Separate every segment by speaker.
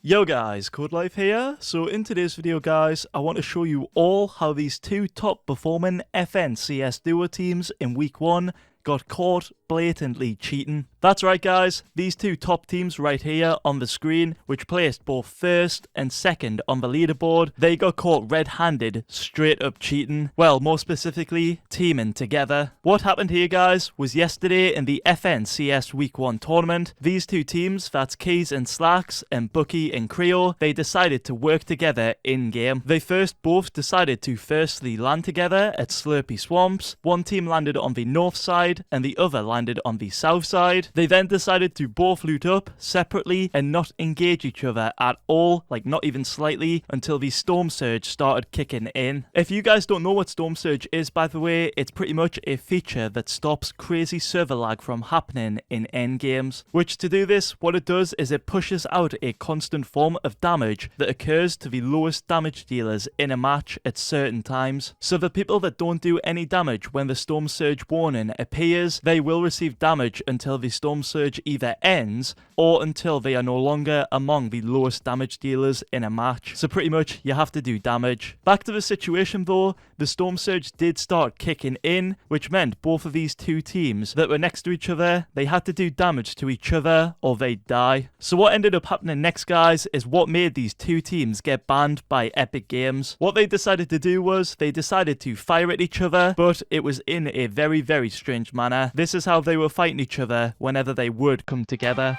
Speaker 1: Yo guys, Codelife here. So in today's video guys, I want to show you all how these two top performing FNCS duo teams in week 1 got caught blatantly cheating. That's right guys, these two top teams right here on the screen, which placed both first and second on the leaderboard, they got caught red-handed straight up cheating. Well, more specifically, teaming together. What happened here guys was yesterday in the FNCS week 1 tournament, these two teams, that's Keys and Slacks and Bucky and Creo, they decided to work together in-game. They first both decided to firstly land together at Slurpy Swamps. One team landed on the north side and the other landed on the south side. They then decided to both loot up separately and not engage each other at all, like not even slightly, until the Storm Surge started kicking in. If you guys don't know what Storm Surge is, by the way, it's pretty much a feature that stops crazy server lag from happening in endgames. Which, to do this, what it does is it pushes out a constant form of damage that occurs to the lowest damage dealers in a match at certain times. So the people that don't do any damage when the Storm Surge warning appears, they will receive damage until the Storm Surge either ends or until they are no longer among the lowest damage dealers in a match. So pretty much you have to do damage. Back to the situation though, the Storm Surge did start kicking in, which meant both of these two teams that were next to each other, they had to do damage to each other or they'd die. So what ended up happening next guys is what made these two teams get banned by Epic Games. What they decided to do was they decided to fire at each other, but it was in a very strange manner. This is how they were fighting each other whenever they would come together.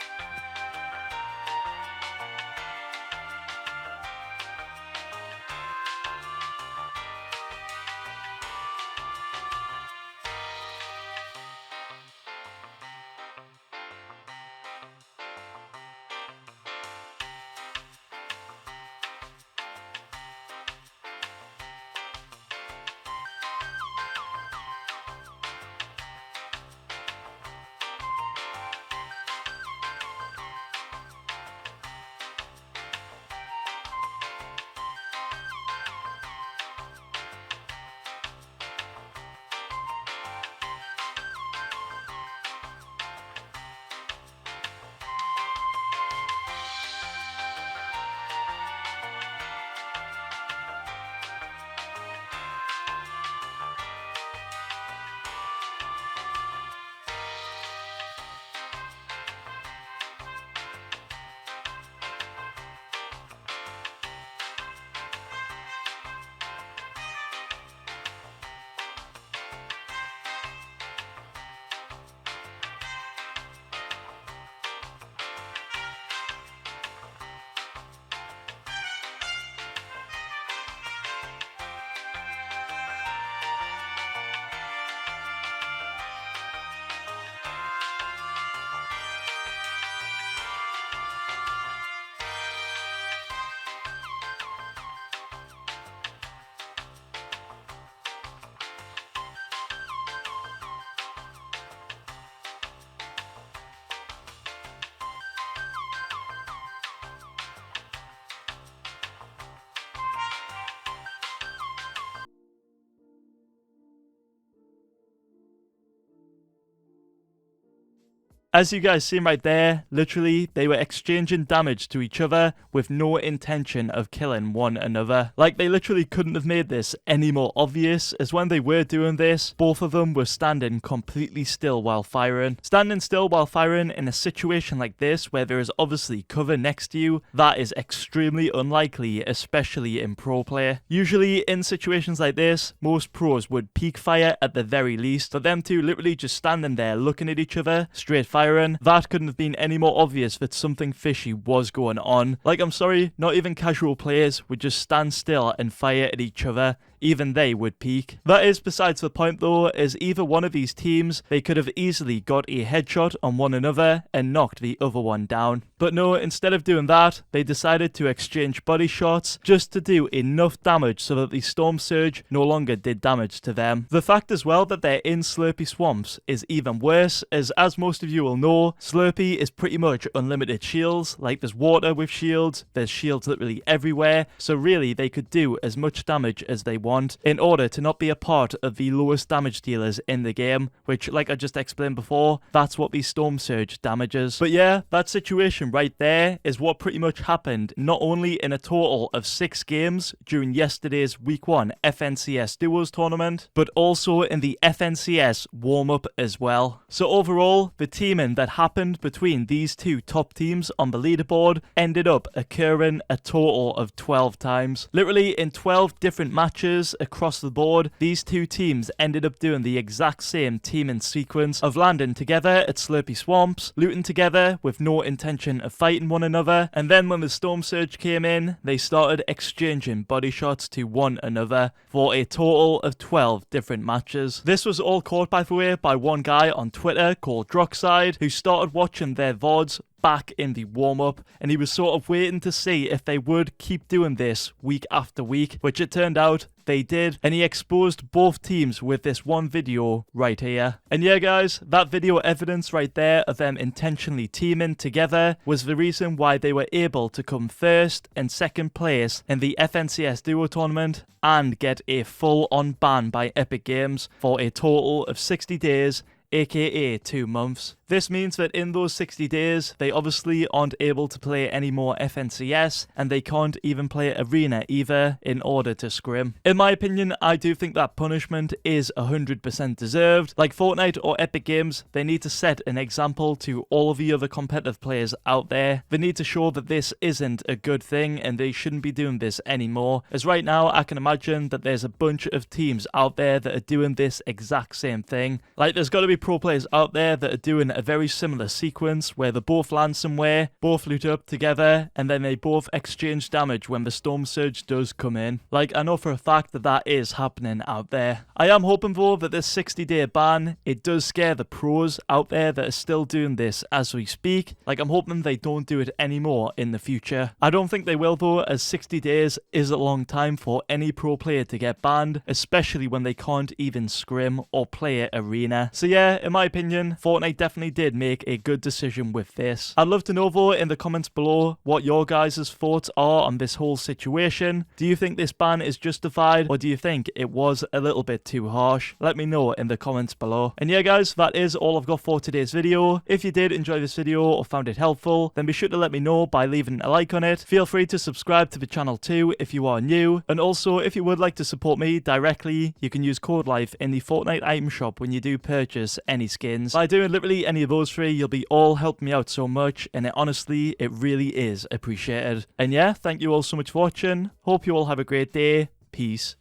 Speaker 1: As you guys see right there, literally, they were exchanging damage to each other with no intention of killing one another. Like, they literally couldn't have made this any more obvious, as when they were doing this, both of them were standing completely still while firing. Standing still while firing in a situation like this, where there is obviously cover next to you, that is extremely unlikely, especially in pro play. Usually, in situations like this, most pros would peek fire at the very least, but them two literally just standing there looking at each other, straight firing. That couldn't have been any more obvious that something fishy was going on. Like, I'm sorry, not even casual players would just stand still and fire at each other. Even they would peek. That is besides the point though, as either one of these teams, they could have easily got a headshot on one another and knocked the other one down. But no, instead of doing that, they decided to exchange body shots just to do enough damage so that the Storm Surge no longer did damage to them. The fact as well that they're in Slurpy Swamps is even worse, as most of you will know, Slurpy is pretty much unlimited shields. Like, there's water with shields, there's shields literally everywhere, so really they could do as much damage as they want. want in order to not be a part of the lowest damage dealers in the game, which, like I just explained before, that's what the Storm Surge damages. But yeah, that situation right there is what pretty much happened not only in a total of 6 games during yesterday's Week 1 FNCS Duos tournament, but also in the FNCS warm-up as well. So overall, the teaming that happened between these two top teams on the leaderboard ended up occurring a total of 12 times. Literally in 12 different matches across the board, these two teams ended up doing the exact same teaming sequence of landing together at Slurpy Swamps, looting together with no intention of fighting one another, and then when the Storm Surge came in, they started exchanging body shots to one another for a total of 12 different matches. This was all caught, by the way, by one guy on Twitter called Droxide, who started watching their VODs back in the warm-up, and he was sort of waiting to see if they would keep doing this week after week, which it turned out they did, and he exposed both teams with this one video right here. And yeah guys, that video evidence right there of them intentionally teaming together was the reason why they were able to come first and second place in the FNCS Duo tournament and get a full-on ban by Epic Games for a total of 60 days, aka 2 months. This means that in those 60 days, they obviously aren't able to play any more FNCS, and they can't even play Arena either in order to scrim. In my opinion, I do think that punishment is 100% deserved. Like Fortnite or Epic Games, they need to set an example to all of the other competitive players out there. They need to show that this isn't a good thing and they shouldn't be doing this anymore. As right now, I can imagine that there's a bunch of teams out there that are doing this exact same thing. Like there's got to be pro players out there that are doing a very similar sequence where they both land somewhere, both loot up together, and then they both exchange damage when the Storm Surge does come in. Like, I know for a fact that that is happening out there. I am hoping though that this 60-day ban, it does scare the pros out there that are still doing this as we speak. Like, I'm hoping they don't do it anymore in the future. I don't think they will though, as 60 days is a long time for any pro player to get banned, especially when they can't even scrim or play Arena. So yeah, in my opinion, Fortnite definitely did make a good decision with this. I'd love to know though in the comments below what your guys' thoughts are on this whole situation. Do you think this ban is justified, or do you think it was a little bit too harsh? Let me know in the comments below. And yeah guys, that is all I've got for today's video. If you did enjoy this video or found it helpful, then be sure to let me know by leaving a like on it. Feel free to subscribe to the channel too if you are new, and also if you would like to support me directly, you can use Codelife in the Fortnite item shop when you do purchase any skins. By doing literally any of those three, you'll be all helping me out so much, and honestly, it really is appreciated. And yeah, thank you all so much for watching. Hope you all have a great day. Peace.